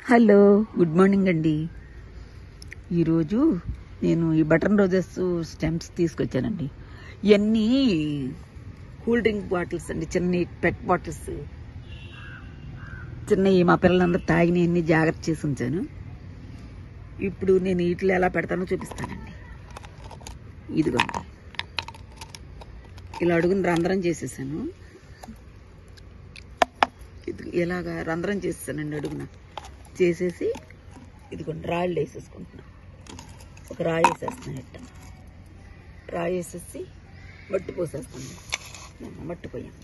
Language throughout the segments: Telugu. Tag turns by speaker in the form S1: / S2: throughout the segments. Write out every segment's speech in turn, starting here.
S1: హలో, గుడ్ మార్నింగ్ అండి. ఈరోజు నేను ఈ బటన్ రోజెస్ స్టెమ్స్ తీసుకొచ్చానండి. ఇవన్నీ కూల్ డ్రింక్ బాటిల్స్ అండి, చిన్న పెట్ బాటిల్స్, చిన్నవి మా పిల్లలందరూ తాగినవన్నీ జాగ్రత్త చేసి ఉంచాను. ఇప్పుడు నేను వీటిలో ఎలా పెడతానో చూపిస్తానండి. ఇదిగోండి, ఇలా అడుగుని రంధ్రం చేసేసాను. ఇలాగా రంధ్రం చేసేసానండి, అడుగున చేసేసి ఇదిగోండి రాళ్ళు వేసేసుకుంటున్నా. ఒక రాయి వేసేస్తున్నాను, ఇట్ట రాయి వేసేసి మట్టి పోసేస్తాను. మట్టి పోయాను,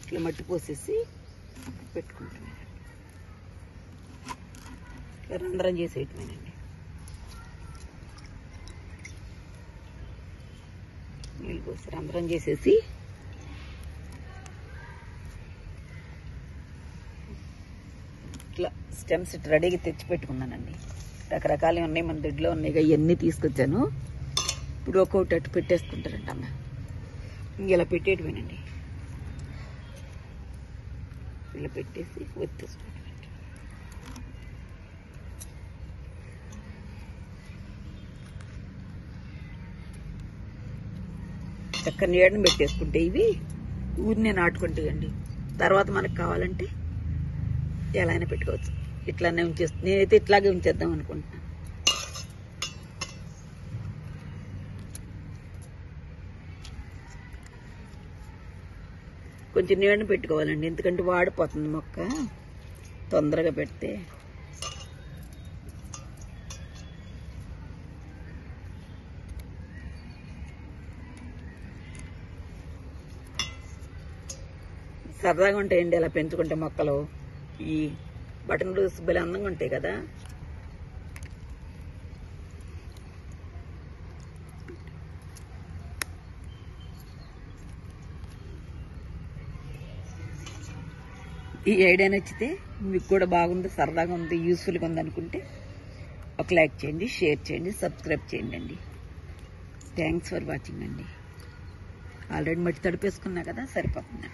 S1: ఇట్లా మట్టి పోసేసి పెట్టుకుంటున్నాను. రంధ్రం చేసేయటమేనండి. నీళ్ళు పోసి రంధ్రం చేసేసి ఇట్లా స్టెమ్స్ రెడీగా తెచ్చి పెట్టుకున్నానండి. రకరకాలు ఉన్నాయి, మన దొడ్లో ఉన్నాయి, ఇవన్నీ తీసుకొచ్చాను. ఇప్పుడు ఒక్కొక్కటి అట్టు పెట్టేసుకుంటారంట అమ్మ. ఇలా పెట్టేయటమేనండి. ఇలా పెట్టేసి ఒత్తేసుకుంటాను. చక్కగా నీడని పెట్టేసుకుంటే ఇవి ఊరినే నాటుకుంటాయండి. తర్వాత మనకు కావాలంటే ఎలా అయినా పెట్టుకోవచ్చు. ఇట్లానే ఉంచేస్తాను, నేనైతే ఇట్లాగే ఉంచేద్దాం అనుకుంటున్నాను. కొంచెం నీడని పెట్టుకోవాలండి, ఎందుకంటే వాడిపోతుంది మొక్క తొందరగా పెడితే. సరదాగా ఉంటాయండి అలా పెంచుకుంటే మొక్కలు. ఈ బటన్ రోజ్ భలే అందంగా ఉంటాయి కదా. ఈ ఐడియా నచ్చితే మీకు కూడా బాగుంది, సరదాగా ఉంది, యూస్ఫుల్గా ఉంది అనుకుంటే ఒక లైక్ చేయండి, షేర్ చేయండి, సబ్స్క్రైబ్ చేయండి అండి. థ్యాంక్స్ ఫర్ వాచింగ్ అండి. ఆల్రెడీ మట్టి తడిపేసుకున్నా కదా, సరిపోతుంది.